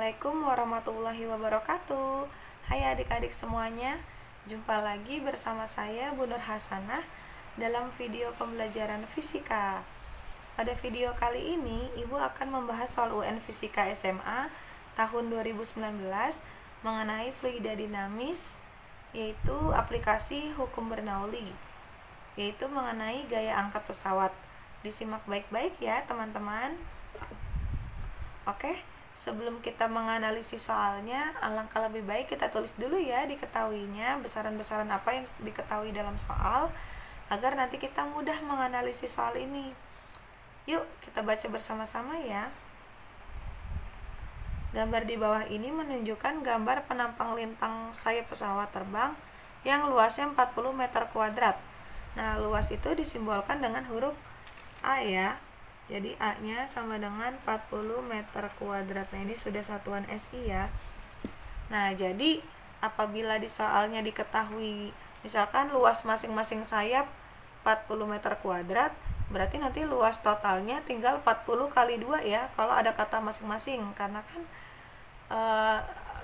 Assalamualaikum warahmatullahi wabarakatuh. Hai adik-adik semuanya, jumpa lagi bersama saya Bu Nur Hasanah dalam video pembelajaran fisika. Pada video kali ini, Ibu akan membahas soal UN Fisika SMA tahun 2019 mengenai fluida dinamis, yaitu aplikasi hukum Bernoulli, yaitu mengenai gaya angkat pesawat. Disimak baik-baik ya teman-teman. Oke, sebelum kita menganalisis soalnya, alangkah lebih baik kita tulis dulu ya diketahuinya besaran-besaran apa yang diketahui dalam soal, agar nanti kita mudah menganalisis soal ini. Yuk, kita baca bersama-sama ya. Gambar di bawah ini menunjukkan gambar penampang lintang sayap pesawat terbang yang luasnya 40 meter kuadrat. Nah, luas itu disimbolkan dengan huruf A ya. Jadi A-nya sama dengan 40 meter kuadrat. Nah, ini sudah satuan SI ya. Nah, jadi apabila di soalnya diketahui misalkan luas masing-masing sayap 40 meter kuadrat, berarti nanti luas totalnya tinggal 40 kali 2 ya, kalau ada kata masing-masing. Karena kan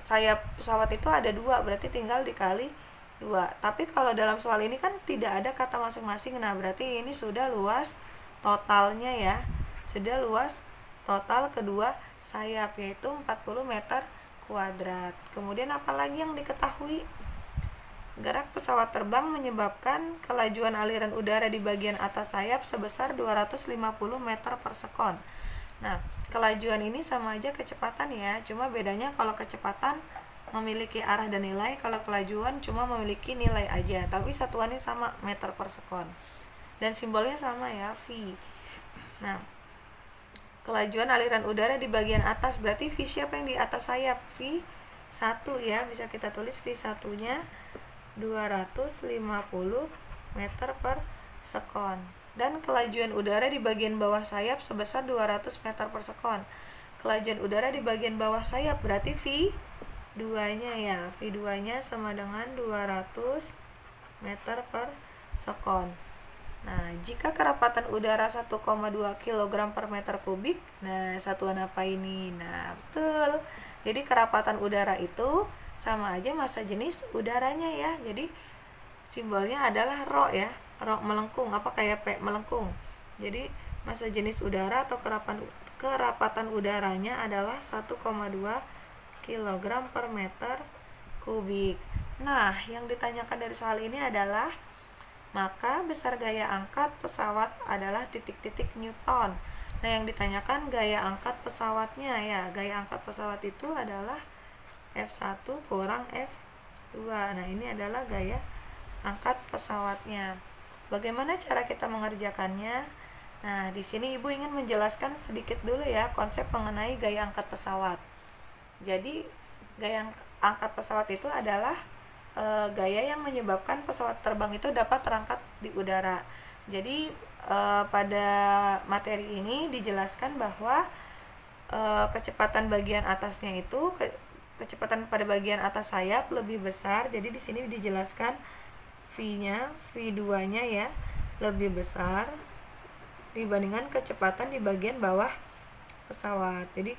sayap pesawat itu ada 2, berarti tinggal dikali 2. Tapi kalau dalam soal ini kan tidak ada kata masing-masing. Nah, berarti ini sudah luas totalnya ya, sudah luas total kedua sayap, yaitu 40 meter kuadrat. Kemudian apalagi yang diketahui? Gerak pesawat terbang menyebabkan kelajuan aliran udara di bagian atas sayap sebesar 250 meter per sekon. Nah, kelajuan ini sama aja kecepatan ya, cuma bedanya kalau kecepatan memiliki arah dan nilai, kalau kelajuan cuma memiliki nilai aja, tapi satuannya sama, meter per sekon. Dan simbolnya sama ya, V. Nah, kelajuan aliran udara di bagian atas, berarti V siapa yang di atas sayap? V1 ya, bisa kita tulis V1 nya 250 meter per sekon. Dan kelajuan udara di bagian bawah sayap sebesar 200 meter per sekon. Kelajuan udara di bagian bawah sayap berarti V2 nya ya, V2 nya sama dengan 200 meter per sekon. Nah, jika kerapatan udara 1,2 kg per meter kubik, nah satuan apa ini? Nah, betul. Jadi kerapatan udara itu sama aja massa jenis udaranya ya. Jadi simbolnya adalah rho ya. Rho melengkung, apa kayak P melengkung. Jadi massa jenis udara atau kerapatan udaranya adalah 1,2 kg per meter kubik. Nah, yang ditanyakan dari soal ini adalah maka besar gaya angkat pesawat adalah titik-titik Newton. Nah, yang ditanyakan gaya angkat pesawatnya ya. Gaya angkat pesawat itu adalah F1 kurang F2. Nah, ini adalah gaya angkat pesawatnya. Bagaimana cara kita mengerjakannya? Nah, di sini Ibu ingin menjelaskan sedikit dulu ya konsep mengenai gaya angkat pesawat. Jadi, gaya angkat pesawat itu adalah gaya yang menyebabkan pesawat terbang itu dapat terangkat di udara. Jadi pada materi ini dijelaskan bahwa kecepatan bagian atasnya itu kecepatan pada bagian atas sayap lebih besar. Jadi di sini dijelaskan V-nya, V2-nya ya, lebih besar dibandingkan kecepatan di bagian bawah pesawat. Jadi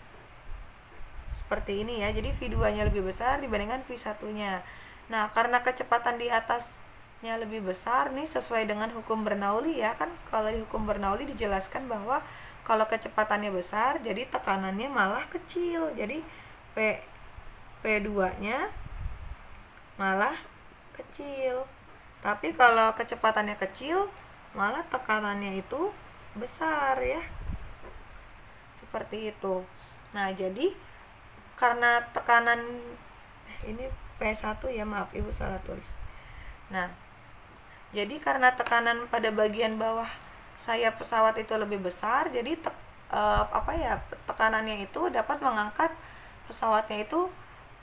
seperti ini ya. Jadi V2-nya lebih besar dibandingkan V1-nya. Nah, karena kecepatan di atasnya lebih besar nih sesuai dengan hukum Bernoulli ya, kan kalau di hukum Bernoulli dijelaskan bahwa kalau kecepatannya besar jadi tekanannya malah kecil. Jadi P2-nya malah kecil. Tapi kalau kecepatannya kecil malah tekanannya itu besar ya. Seperti itu. Nah, jadi karena tekanan ini P1 ya, maaf Ibu salah tulis. Nah, jadi karena tekanan pada bagian bawah sayap pesawat itu lebih besar, jadi tekanannya itu dapat mengangkat pesawatnya itu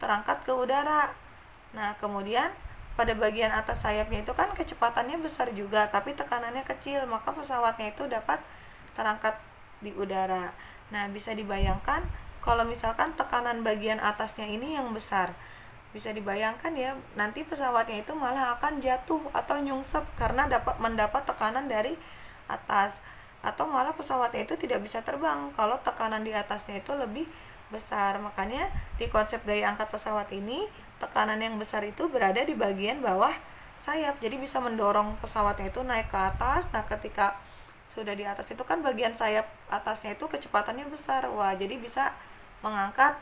terangkat ke udara. Nah, kemudian pada bagian atas sayapnya itu kan kecepatannya besar juga, tapi tekanannya kecil, maka pesawatnya itu dapat terangkat di udara. Nah, bisa dibayangkan kalau misalkan tekanan bagian atasnya ini yang besar, bisa dibayangkan ya, nanti pesawatnya itu malah akan jatuh atau nyungsep karena mendapat tekanan dari atas, atau malah pesawatnya itu tidak bisa terbang kalau tekanan di atasnya itu lebih besar. Makanya di konsep gaya angkat pesawat ini, tekanan yang besar itu berada di bagian bawah sayap, jadi bisa mendorong pesawatnya itu naik ke atas. Nah, ketika sudah di atas itu kan bagian sayap atasnya itu kecepatannya besar, wah jadi bisa mengangkat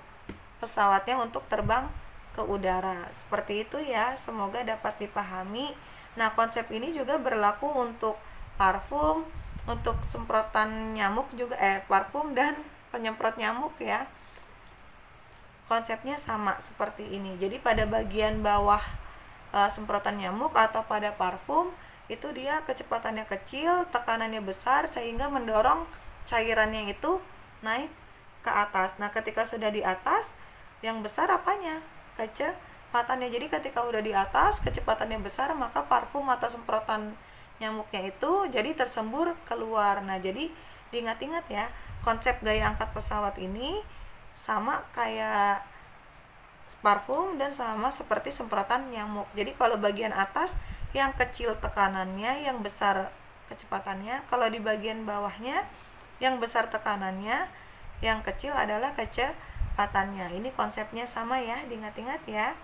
pesawatnya untuk terbang ke udara. Seperti itu ya, semoga dapat dipahami. Nah, konsep ini juga berlaku untuk parfum, untuk semprotan nyamuk juga, parfum dan penyemprot nyamuk ya. Konsepnya sama seperti ini. Jadi pada bagian bawah semprotan nyamuk atau pada parfum itu dia kecepatannya kecil, tekanannya besar sehingga mendorong cairannya itu naik ke atas. Nah, ketika sudah di atas, yang besar apanya? Kecepatannya. Jadi ketika udah di atas, kecepatannya besar, maka parfum atau semprotan nyamuknya itu jadi tersembur keluar. Nah, jadi diingat-ingat ya, konsep gaya angkat pesawat ini sama kayak parfum dan sama seperti semprotan nyamuk. Jadi kalau bagian atas yang kecil tekanannya, yang besar kecepatannya. Kalau di bagian bawahnya yang besar tekanannya, yang kecil adalah kecepatannya. Ini konsepnya sama ya, diingat-ingat ya.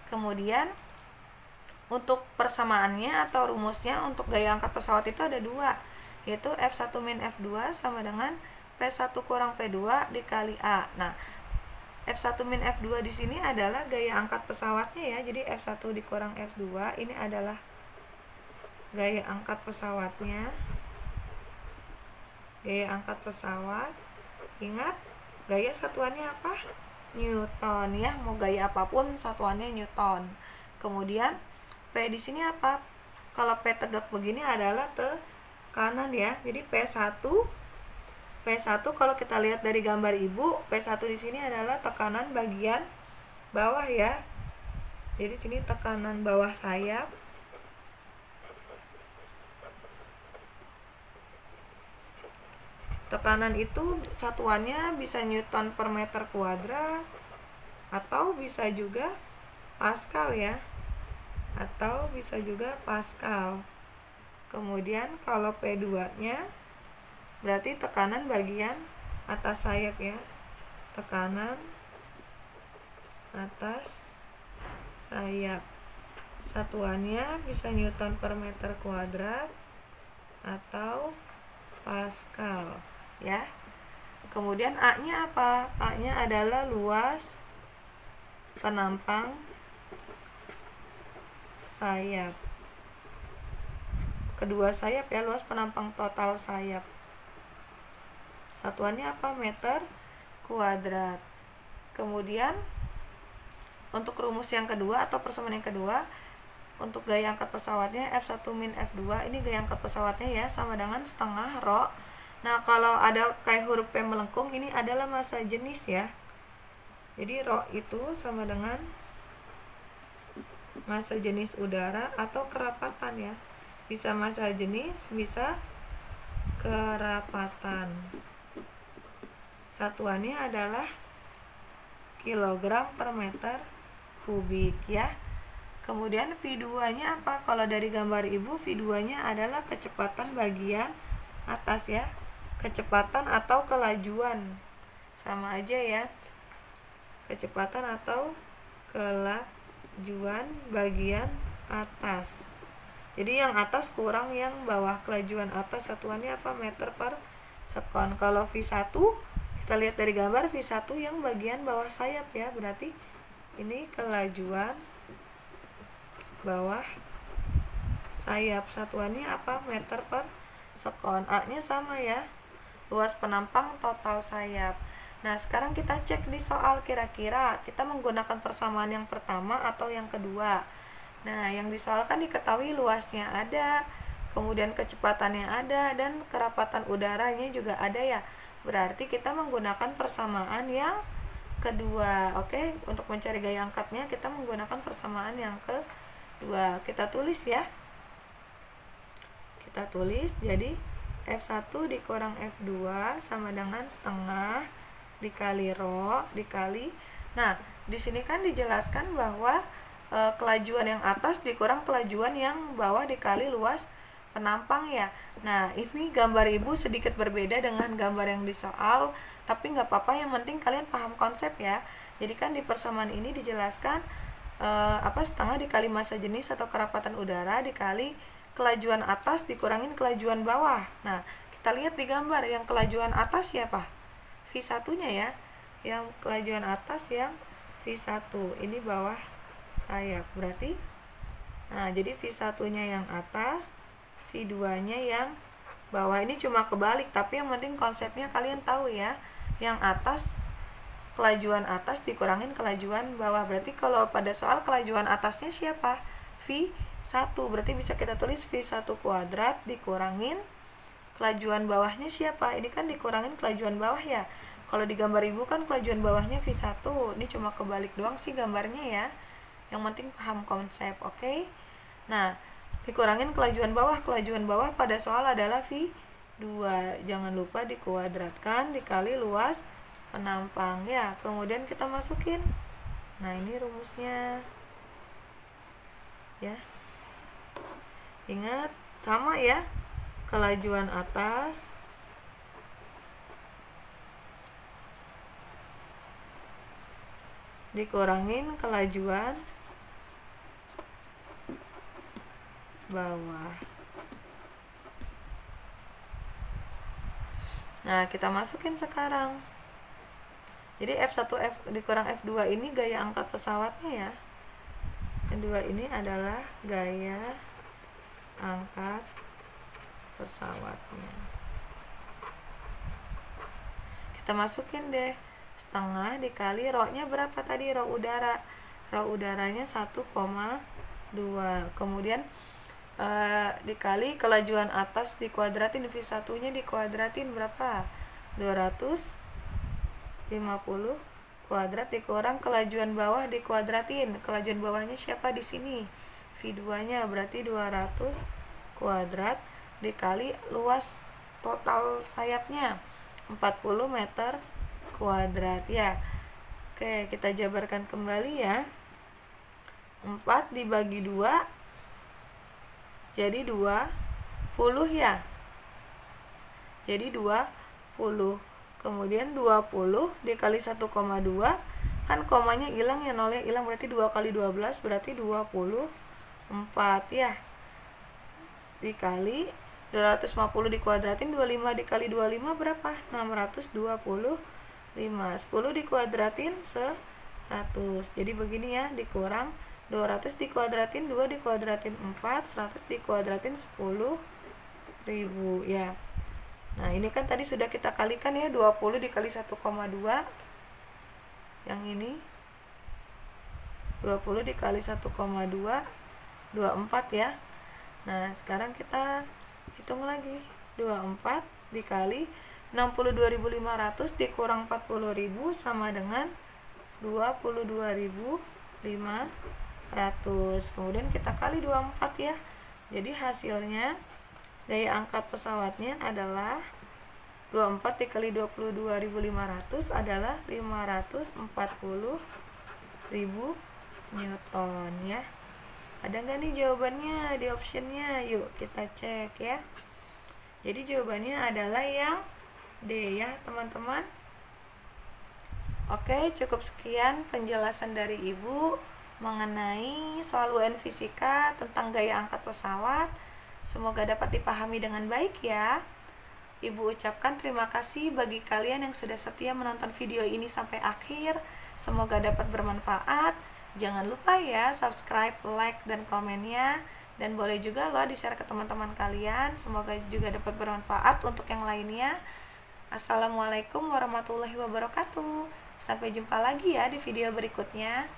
Kemudian untuk persamaannya atau rumusnya untuk gaya angkat pesawat itu ada dua, yaitu F1 min F2 sama dengan P1 kurang P2 dikali A. Nah, F1 min F2 di sini adalah gaya angkat pesawatnya ya. Jadi F1 dikurang F2 ini adalah gaya angkat pesawatnya. Gaya angkat pesawat. Ingat, gaya satuannya apa? Newton ya. Mau gaya apapun satuannya Newton. Kemudian P di sini apa? Kalau P tegak begini adalah tekanan ya. Jadi P1 kalau kita lihat dari gambar ibu, P1 di sini adalah tekanan bagian bawah ya. Jadi sini tekanan bawah sayap. Tekanan itu satuannya bisa Newton per meter kuadrat atau bisa juga Pascal ya. Atau bisa juga Pascal. Kemudian kalau P2-nya berarti tekanan bagian atas sayap ya. Tekanan atas sayap. Satuannya bisa Newton per meter kuadrat atau Pascal ya. Kemudian A-nya apa? A-nya adalah luas penampang sayap. Kedua sayap ya, luas penampang total sayap. Satuannya apa? Meter kuadrat. Kemudian untuk rumus yang kedua atau persamaan yang kedua, untuk gaya angkat pesawatnya F1 min F2, ini gaya angkat pesawatnya ya, sama dengan setengah rho. Nah, kalau ada kayak huruf P melengkung, ini adalah massa jenis ya. Jadi rho itu sama dengan massa jenis udara atau kerapatan ya. Bisa massa jenis, bisa kerapatan. Satuannya adalah kilogram per meter kubik ya. Kemudian V2-nya apa? Kalau dari gambar ibu, V2-nya adalah kecepatan bagian atas ya. Kecepatan atau kelajuan. Sama aja ya. Kecepatan atau kelajuan bagian atas. Jadi yang atas kurang yang bawah. Kelajuan atas satuannya apa? Meter per sekon. Kalau V1 kita lihat dari gambar, V1 yang bagian bawah sayap ya, berarti ini kelajuan bawah sayap. Satuannya apa? Meter per sekon. A-nya sama ya, luas penampang total sayap. Nah, sekarang kita cek di soal, kira-kira kita menggunakan persamaan yang pertama atau yang kedua. Nah, yang disoalkan diketahui luasnya ada, kemudian kecepatannya ada, dan kerapatan udaranya juga ada ya. Berarti kita menggunakan persamaan yang kedua. Oke, untuk mencari gaya angkatnya kita menggunakan persamaan yang kedua. Kita tulis ya. Kita tulis, jadi F1 dikurang F2 sama dengan setengah dikali rho dikali. Nah, di sini kan dijelaskan bahwa kelajuan yang atas dikurang kelajuan yang bawah dikali luas penampang ya. Nah, ini gambar ibu sedikit berbeda dengan gambar yang di soal, tapi nggak apa-apa, yang penting kalian paham konsep ya. Jadi kan di persamaan ini dijelaskan setengah dikali massa jenis atau kerapatan udara dikali kelajuan atas dikurangin kelajuan bawah. Nah, kita lihat di gambar yang kelajuan atas siapa? V1 nya ya. Yang kelajuan atas yang V1, ini bawah sayap. Berarti jadi V1 nya yang atas, V2 nya yang bawah. Ini cuma kebalik, tapi yang penting konsepnya kalian tahu ya. Yang atas, kelajuan atas dikurangin kelajuan bawah. Berarti kalau pada soal kelajuan atasnya siapa? V1. Berarti bisa kita tulis V1 kuadrat dikurangin kelajuan bawahnya siapa? Ini kan dikurangin kelajuan bawah ya. Kalau di gambar ibu kan kelajuan bawahnya V1. Ini cuma kebalik doang sih gambarnya ya. Yang penting paham konsep, oke? Nah, dikurangin kelajuan bawah. Kelajuan bawah pada soal adalah V2. Jangan lupa dikuadratkan dikali luas penampang ya. Kemudian kita masukin. Nah, ini rumusnya. Ya. Ingat, sama ya. Kelajuan atas dikurangin kelajuan bawah. Nah, kita masukin sekarang. Jadi F1 dikurang F2 ini gaya angkat pesawatnya ya. Yang dua ini adalah gaya angkat pesawatnya. Kita masukin deh. Setengah dikali rho-nya berapa tadi? Rho udara. Rho udaranya 1,2. Kemudian dikali kelajuan atas dikuadratin, V1 nya dikuadratin berapa? 250 kuadrat dikurang kelajuan bawah dikuadratin. Kelajuan bawahnya siapa di sini? V2 nya, berarti 200 kuadrat dikali luas total sayapnya 40 meter kuadrat ya. Oke, kita jabarkan kembali ya. 4 dibagi 2 jadi 20 ya. Jadi 20. Kemudian 20 dikali 1,2, kan komanya hilang ya, nolnya hilang, berarti 2 kali 12 berarti 24 ya. Dikali 250 dikuadratin, 25 dikali 25 berapa? 625. 10 dikuadratin 100. Jadi begini ya, dikurang 200 dikuadratin 2 dikuadratin 4, 100 dikuadratin 10.000 ya. Nah, ini kan tadi sudah kita kalikan ya, 20 dikali 1,2. Yang ini 20 dikali 1,2 24 ya. Nah, sekarang kita hitung lagi. 24 dikali 62.500 dikurang 40.000 sama dengan 22.500. Kemudian kita kali 24 ya. Jadi hasilnya gaya angkat pesawatnya adalah 24 dikali 22.500 adalah 540.000 Newton ya. Ada nggak nih jawabannya di optionnya? Yuk kita cek ya. Jadi jawabannya adalah yang D ya teman-teman. Oke, cukup sekian penjelasan dari Ibu mengenai soal UN Fisika tentang gaya angkat pesawat. Semoga dapat dipahami dengan baik ya. Ibu ucapkan terima kasih bagi kalian yang sudah setia menonton video ini sampai akhir. Semoga dapat bermanfaat. Jangan lupa ya subscribe, like, dan komennya. Dan boleh juga loh di-share ke teman-teman kalian. Semoga juga dapat bermanfaat untuk yang lainnya. Assalamualaikum warahmatullahi wabarakatuh. Sampai jumpa lagi ya di video berikutnya.